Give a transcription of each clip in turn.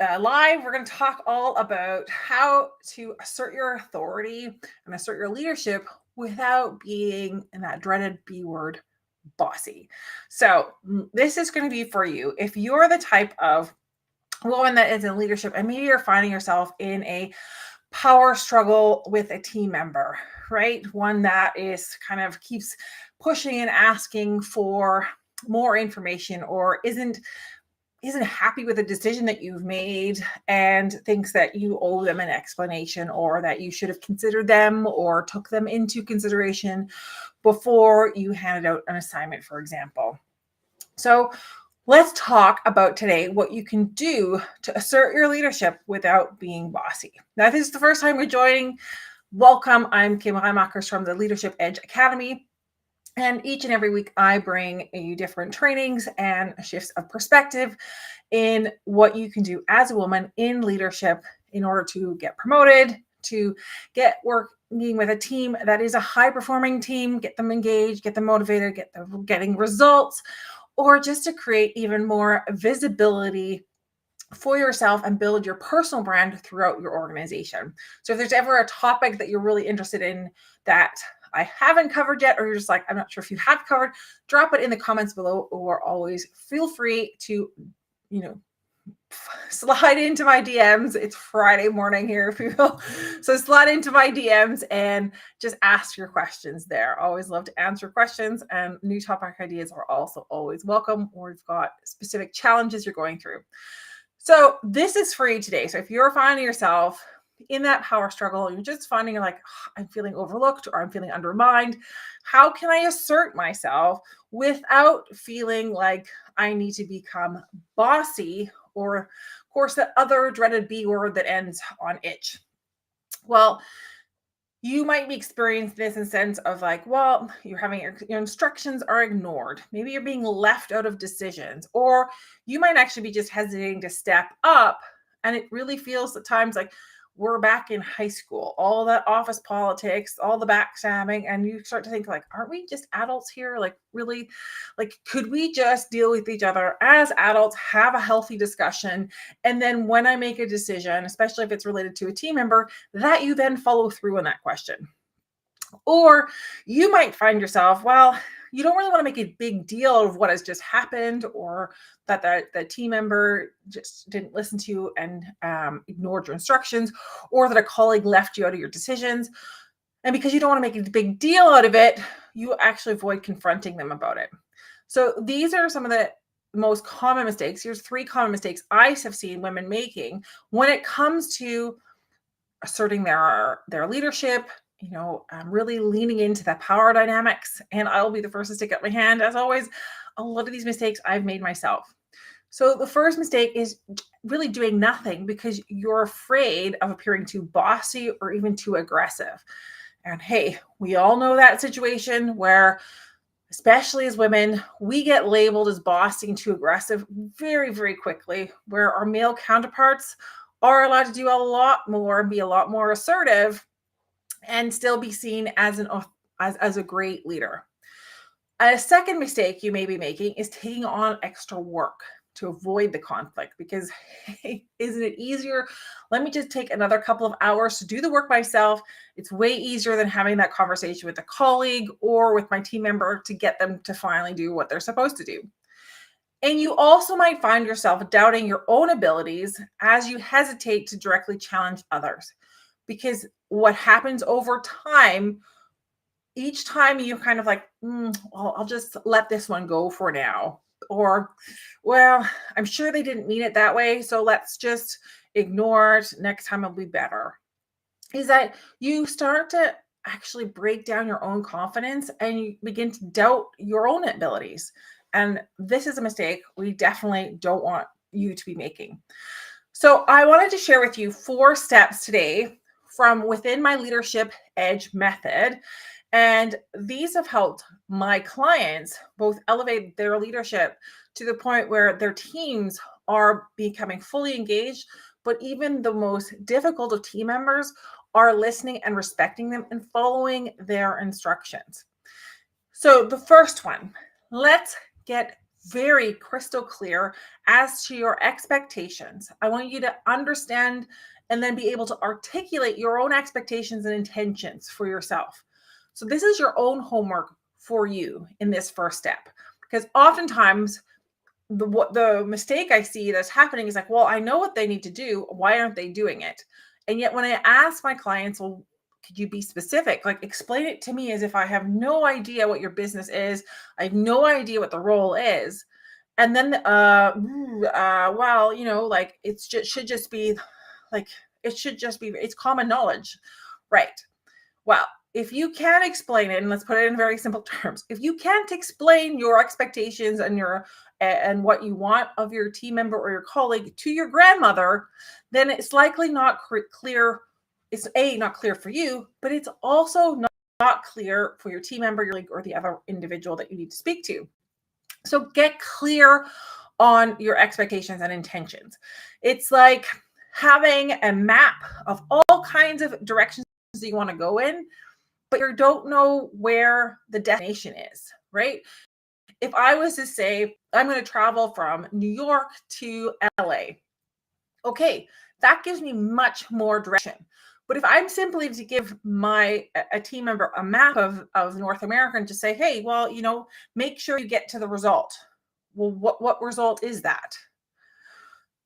live, we're going to talk all about how to assert your authority and assert your leadership without being in that dreaded B word, bossy. So this is going to be for you. If you're the type of woman that is in leadership and maybe you're finding yourself in a power struggle with a team member, right? One that is kind of keeps pushing and asking for more information or isn't happy with the decision that you've made and thinks that you owe them an explanation or that you should have considered them or took them into consideration before you handed out an assignment, for example. So let's talk about today what you can do to assert your leadership without being bossy. Now, if this is the first time you're joining, welcome. I'm Kim Reimakers from the LeadHERship Edge Academy. And each and every week, I bring you different trainings and shifts of perspective in what you can do as a woman in leadership in order to get promoted, to get working with a team that is a high-performing team, get them engaged, get them motivated, get them getting results, or just to create even more visibility for yourself and build your personal brand throughout your organization. So if there's ever a topic that you're really interested in that I haven't covered yet, or you're just like, I'm not sure if you have covered, drop it in the comments below, or always feel free to, slide into my DMs. It's Friday morning here, if you will. So slide into my DMs and just ask your questions there. Always love to answer questions, and new topic ideas are also always welcome, or you've got specific challenges you're going through. So this is free today. So if you're finding yourself in that power struggle, you're just finding like, I'm feeling overlooked or I'm feeling undermined, how can I assert myself without feeling like I need to become bossy, or of course that other dreaded B word that ends on itch? Well, you might be experiencing this in the sense of like, well, you're having your instructions are ignored. Maybe you're being left out of decisions, or you might actually be just hesitating to step up. And it really feels at times like we're back in high school, all that office politics, all the backstabbing. And you start to think like, aren't we just adults here? Like, really, like, could we just deal with each other as adults, have a healthy discussion? And then when I make a decision, especially if it's related to a team member, that you then follow through on that question. Or you might find yourself, well, you don't really want to make a big deal of what has just happened, or that the team member just didn't listen to you and ignored your instructions, or that a colleague left you out of your decisions. And because you don't want to make a big deal out of it, you actually avoid confronting them about it. So these are some of the most common mistakes. Here's 3 common mistakes I have seen women making when it comes to asserting their leadership, really leaning into that power dynamics. And I'll be the first to stick up my hand. As always, a lot of these mistakes I've made myself. So the first mistake is really doing nothing because you're afraid of appearing too bossy or even too aggressive. And hey, we all know that situation where, especially as women, we get labeled as bossy and too aggressive very, very quickly, where our male counterparts are allowed to do a lot more and be a lot more assertive and still be seen as a great leader. A second mistake you may be making is taking on extra work to avoid the conflict, because hey, isn't it easier? Let me just take another couple of hours to do the work myself. It's way easier than having that conversation with a colleague or with my team member to get them to finally do what they're supposed to do. And you also might find yourself doubting your own abilities as you hesitate to directly challenge others. Because what happens over time, each time you're kind of like, well, I'll just let this one go for now. Or, well, I'm sure they didn't mean it that way, so let's just ignore it. Next time it'll be better. Is that you start to actually break down your own confidence and you begin to doubt your own abilities. And this is a mistake we definitely don't want you to be making. So I wanted to share with you 4 steps today from within my LeadHERship Edge method. And these have helped my clients both elevate their leadership to the point where their teams are becoming fully engaged, but even the most difficult of team members are listening and respecting them and following their instructions. So the first one, let's get very crystal clear as to your expectations. I want you to understand and then be able to articulate your own expectations and intentions for yourself. So this is your own homework for you in this first step, because oftentimes the mistake I see that's happening is like, well, I know what they need to do. Why aren't they doing it? And yet when I ask my clients, well, could you be specific? Like, explain it to me as if I have no idea what your business is. I have no idea what the role is. And then, well, like should just be like, it's common knowledge. Right. Well, if you can't explain it, and let's put it in very simple terms, if you can't explain your expectations and what you want of your team member or your colleague to your grandmother, then it's likely not clear. It's not clear for you, but it's also not clear for your team member, your colleague, or the other individual that you need to speak to. So get clear on your expectations and intentions. It's like having a map of all kinds of directions that you want to go in, but you don't know where the destination is, right? If I was to say, I'm going to travel from New York to LA, okay, that gives me much more direction. But if I'm simply to give a team member a map of North America and just say, hey, well, make sure you get to the result. Well, what result is that?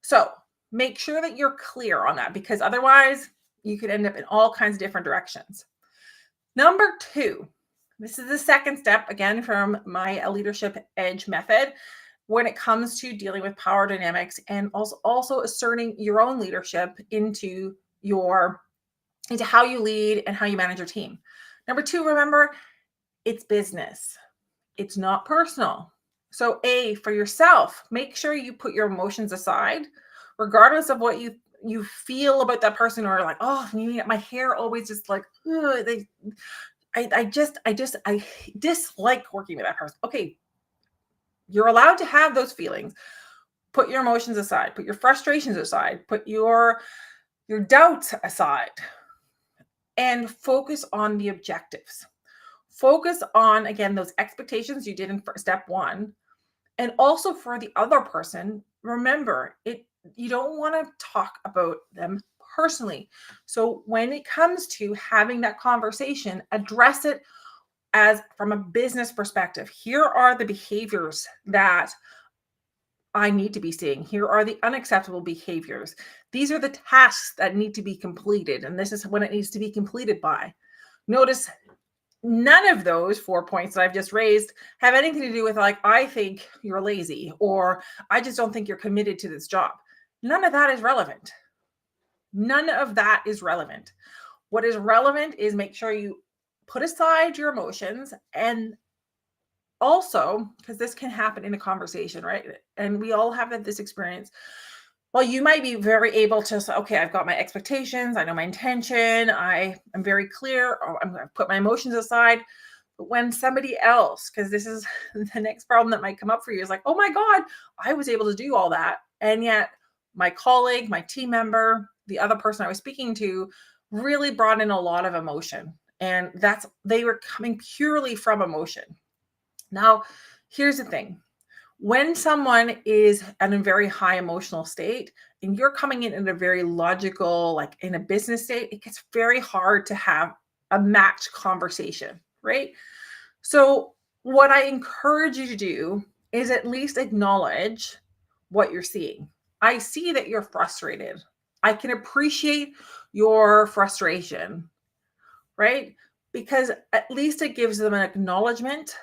So make sure that you're clear on that, because otherwise you could end up in all kinds of different directions. Number 2, this is the second step, again, from my LeadHERship Edge method, when it comes to dealing with power dynamics and also asserting your own leadership into how you lead and how you manage your team. Number 2, remember, it's business. It's not personal. So for yourself, make sure you put your emotions aside, regardless of what you feel about that person, or like, oh, my hair always just like, I dislike working with that person. Okay, you're allowed to have those feelings. Put your emotions aside, put your frustrations aside, put your doubts aside, and focus on the objectives. Focus on, again, those expectations you did in step 1. And also for the other person, remember, you don't want to talk about them personally. So when it comes to having that conversation, address it as from a business perspective. Here are the behaviors that I need to be seeing. Here are the unacceptable behaviors. These are the tasks that need to be completed, and this is when it needs to be completed by. Notice none of those 4 points that I've just raised have anything to do with, like, I think you're lazy, or I just don't think you're committed to this job. None of that is relevant. None of that is relevant. What is relevant is make sure you put aside your emotions, and also, because this can happen in a conversation, right? And we all have this experience. Well, you might be very able to say, okay, I've got my expectations. I know my intention. I am very clear. Or I'm going to put my emotions aside. But when somebody else, because this is the next problem that might come up for you, is like, oh my God, I was able to do all that. And yet my colleague, my team member, the other person I was speaking to really brought in a lot of emotion. And they were coming purely from emotion. Now, here's the thing. When someone is in a very high emotional state and you're coming in a very logical, like in a business state, it gets very hard to have a matched conversation, right? So what I encourage you to do is at least acknowledge what you're seeing. I see that you're frustrated. I can appreciate your frustration, right? Because at least it gives them an acknowledgement.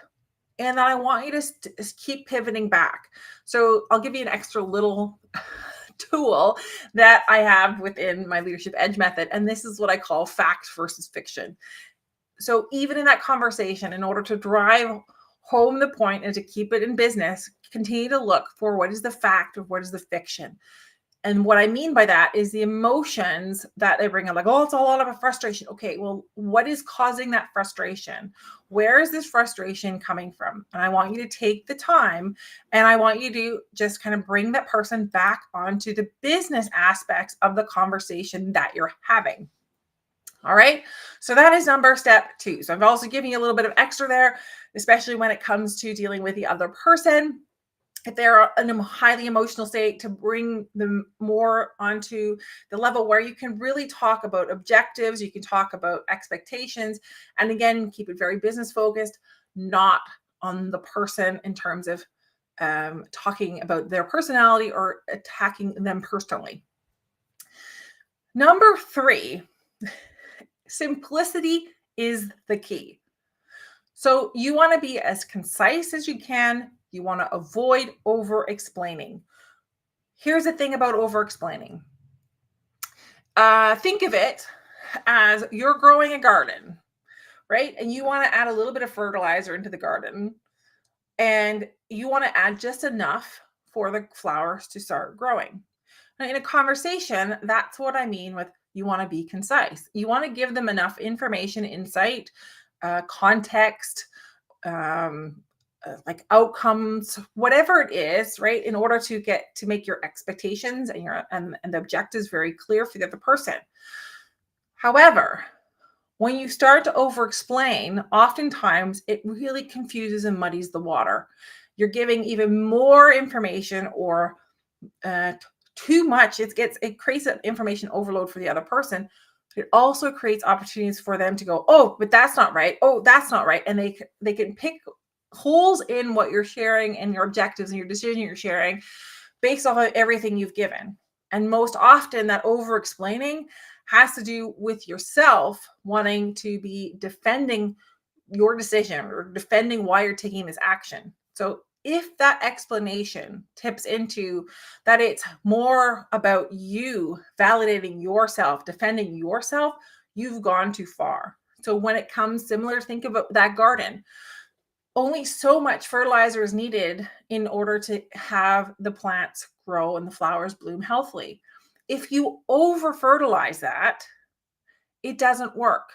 And I want you to keep pivoting back. So I'll give you an extra little tool that I have within my LeadHERship Edge method. And this is what I call fact versus fiction. So even in that conversation, in order to drive home the point and to keep it in business, continue to look for what is the fact or what is the fiction. And what I mean by that is the emotions that they bring up, like, oh, it's a lot of a frustration. Okay, well, what is causing that frustration? Where is this frustration coming from? And I want you to take the time, and I want you to just kind of bring that person back onto the business aspects of the conversation that you're having. All right. So that is step 2. So I've also given you a little bit of extra there, especially when it comes to dealing with the other person. if they're in a highly emotional state, to bring them more onto the level where you can really talk about objectives, you can talk about expectations, and again, keep it very business focused, not on the person in terms of talking about their personality or attacking them personally. Number 3, simplicity is the key. So you want to be as concise as you can. You want to avoid over-explaining. Here's the thing about over-explaining. Think of it as you're growing a garden, right? And you want to add a little bit of fertilizer into the garden. And you want to add just enough for the flowers to start growing. Now, in a conversation, that's what I mean with you want to be concise. You want to give them enough information, insight, context, like outcomes, whatever it is, right? In order to get to make your expectations and the objectives very clear for the other person. However, when you start to over-explain, oftentimes it really confuses and muddies the water. You're giving even more information or too much. It creates an information overload for the other person. It also creates opportunities for them to go, oh, but that's not right. Oh, that's not right. And they can pick holes in what you're sharing and your objectives and your decision you're sharing based off of everything you've given. And most often that over-explaining has to do with yourself wanting to be defending your decision or defending why you're taking this action. So if that explanation tips into that it's more about you validating yourself, defending yourself, you've gone too far. So when it comes similar, think about that garden. Only so much fertilizer is needed in order to have the plants grow and the flowers bloom healthily. If you over-fertilize that, it doesn't work.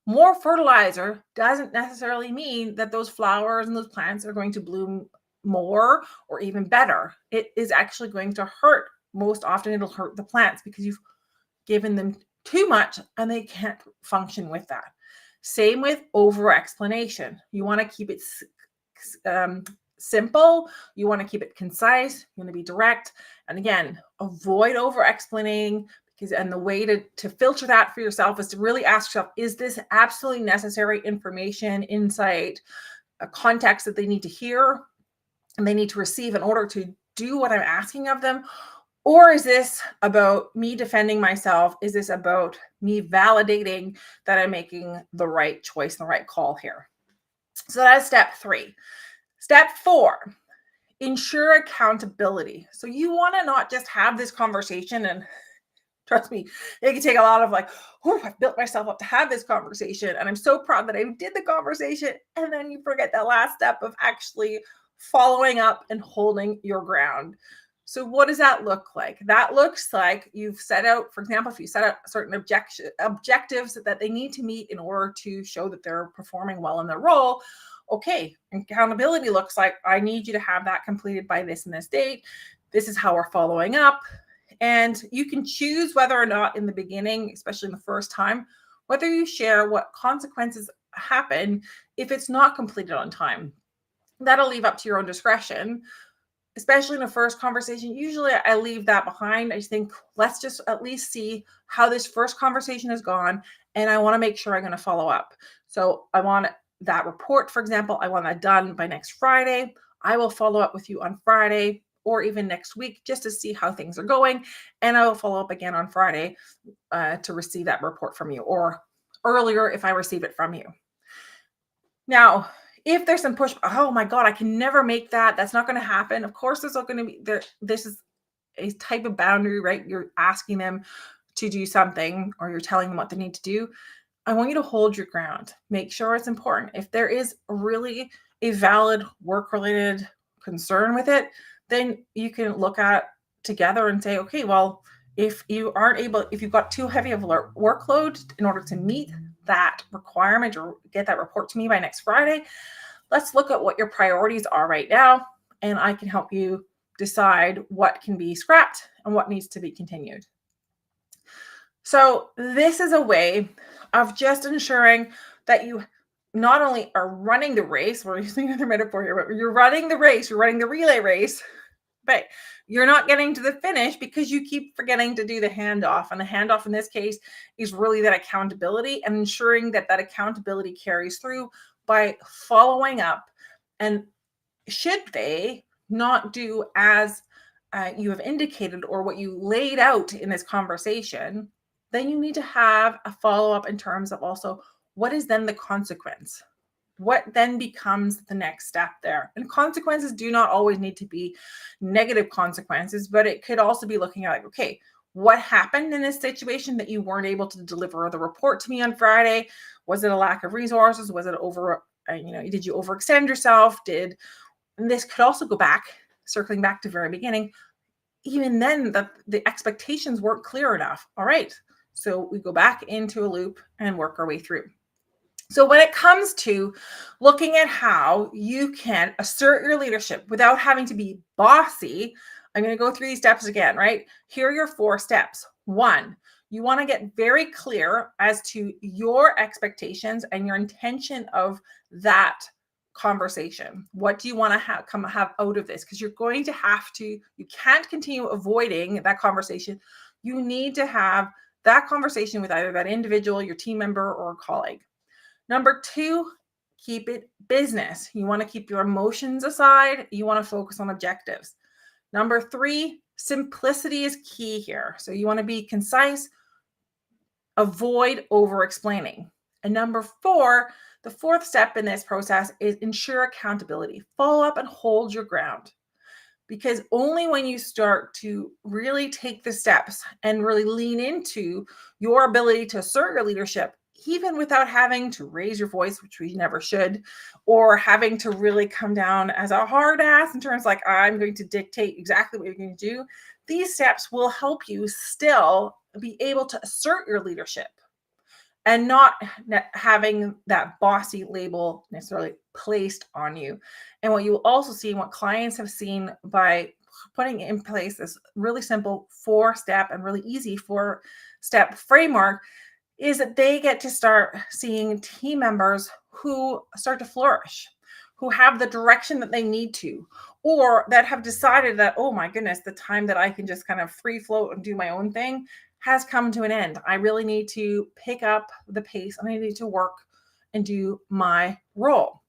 More fertilizer doesn't necessarily mean that those flowers and those plants are going to bloom more or even better. It is actually going to hurt. Most often it'll hurt the plants because you've given them too much and they can't function with that. Same with over-explanation. You want to keep it simple. You want to keep it concise. You want to be direct. And again, avoid over-explaining, and the way to filter that for yourself is to really ask yourself, is this absolutely necessary information, insight, a context that they need to hear and they need to receive in order to do what I'm asking of them? Or is this about me defending myself? Is this about me validating that I'm making the right choice and the right call here? So that's step 3. Step 4, ensure accountability. So you want to not just have this conversation, and trust me, it can take a lot of like, oh, I've built myself up to have this conversation and I'm so proud that I did the conversation. And then you forget that last step of actually following up and holding your ground. So what does that look like? That looks like you've set out, for example, if you set out certain objectives that they need to meet in order to show that they're performing well in their role. Okay, accountability looks like I need you to have that completed by this and this date. This is how we're following up. And you can choose whether or not in the beginning, especially in the first time, whether you share what consequences happen if it's not completed on time. That'll leave up to your own discretion, especially in a first conversation. Usually I leave that behind. I just think, let's just at least see how this first conversation has gone. And I want to make sure I'm going to follow up. So I want that report, for example, I want that done by next Friday. I will follow up with you on Friday or even next week just to see how things are going. And I will follow up again on Friday to receive that report from you, or earlier if I receive it from you. Now, if there's some push, oh my God, I can never make that. That's not going to happen. Of course, there's not going to be there. This is a type of boundary, right? You're asking them to do something or you're telling them what they need to do. I want you to hold your ground. Make sure it's important. If there is really a valid work-related concern with it, then you can look at together and say, okay, well, if you've got too heavy of a workload in order to meet that requirement or get that report to me by next Friday, let's look at what your priorities are right now. And I can help you decide what can be scrapped and what needs to be continued. So this is a way of just ensuring that you not only are running the race, we're using another metaphor here, but you're running the race, you're running the relay race, but you're not getting to the finish because you keep forgetting to do the handoff. And the handoff in this case is really that accountability and ensuring that that accountability carries through by following up. And should they not do as you have indicated or what you laid out in this conversation, then you need to have a follow-up in terms of also what is then the consequence? What then becomes the next step there? And consequences do not always need to be negative consequences, but it could also be looking at like, okay, what happened in this situation that you weren't able to deliver the report to me on Friday? Was it a lack of resources? Was it did you overextend yourself? And this could also go back, circling back to the very beginning. Even then, the expectations weren't clear enough. All right, so we go back into a loop and work our way through. So when it comes to looking at how you can assert your leadership without having to be bossy, I'm going to go through these steps again, right? Here are your 4 steps. 1, you want to get very clear as to your expectations and your intention of that conversation. What do you want to have out of this? Because you're going to you can't continue avoiding that conversation. You need to have that conversation with either that individual, your team member, or a colleague. Number 2, keep it business. You want to keep your emotions aside. You want to focus on objectives. Number 3, simplicity is key here. So you want to be concise, avoid over-explaining. And number 4, the 4th step in this process is ensure accountability. Follow up and hold your ground. Because only when you start to really take the steps and really lean into your ability to assert your leadership, even without having to raise your voice, which we never should, or having to really come down as a hard ass in terms like, I'm going to dictate exactly what you're going to do. These steps will help you still be able to assert your leadership and not having that bossy label necessarily placed on you. And what you will also see, and what clients have seen by putting in place this really simple 4-step and really easy 4-step framework, is that they get to start seeing team members who start to flourish, who have the direction that they need to, or that have decided that, oh my goodness, the time that I can just kind of free float and do my own thing has come to an end. I really need to pick up the pace and I need to work and do my role.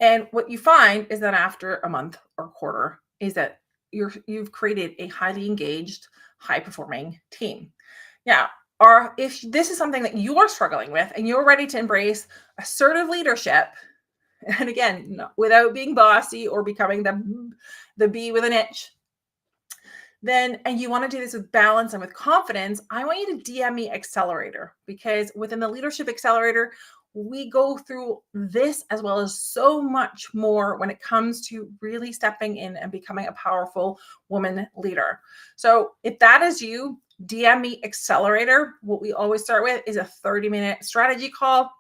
And what you find is that after a month or quarter is that you've created a highly engaged, high-performing team. Now, if this is something that you're struggling with and you're ready to embrace assertive leadership, and again, without being bossy or becoming the bee with an itch, and you want to do this with balance and with confidence, I want you to DM me Accelerator, because within the Leadership Accelerator, we go through this as well as so much more when it comes to really stepping in and becoming a powerful woman leader. So if that is you, DM me Accelerator. What we always start with is a 30-minute strategy call.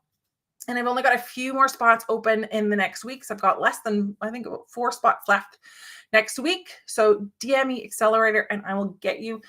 And I've only got a few more spots open in the next week. So I've got less than, I think, 4 spots left next week. So DM me Accelerator and I will get you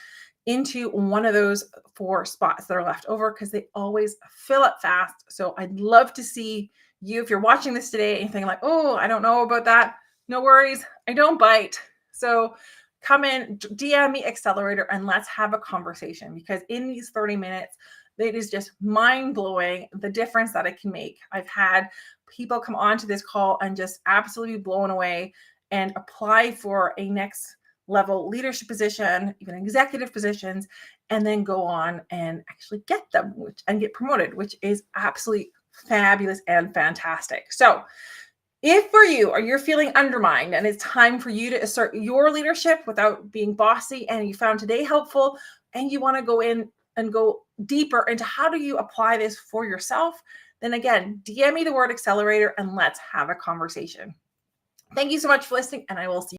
into one of those 4 spots that are left over, because they always fill up fast. So I'd love to see you. If you're watching this today and you're thinking like, oh, I don't know about that, no worries. I don't bite. So come in, DM me Accelerator, and let's have a conversation, because in these 30 minutes, it is just mind-blowing the difference that it can make. I've had people come onto this call and just absolutely blown away and apply for a next level leadership position, even executive positions, and then go on and actually get them and get promoted, which is absolutely fabulous and fantastic. So if for you, or you're feeling undermined and it's time for you to assert your leadership without being bossy, and you found today helpful, and you want to go in and go deeper into how do you apply this for yourself, then again, DM me the word Accelerator and let's have a conversation. Thank you so much for listening, and I will see you.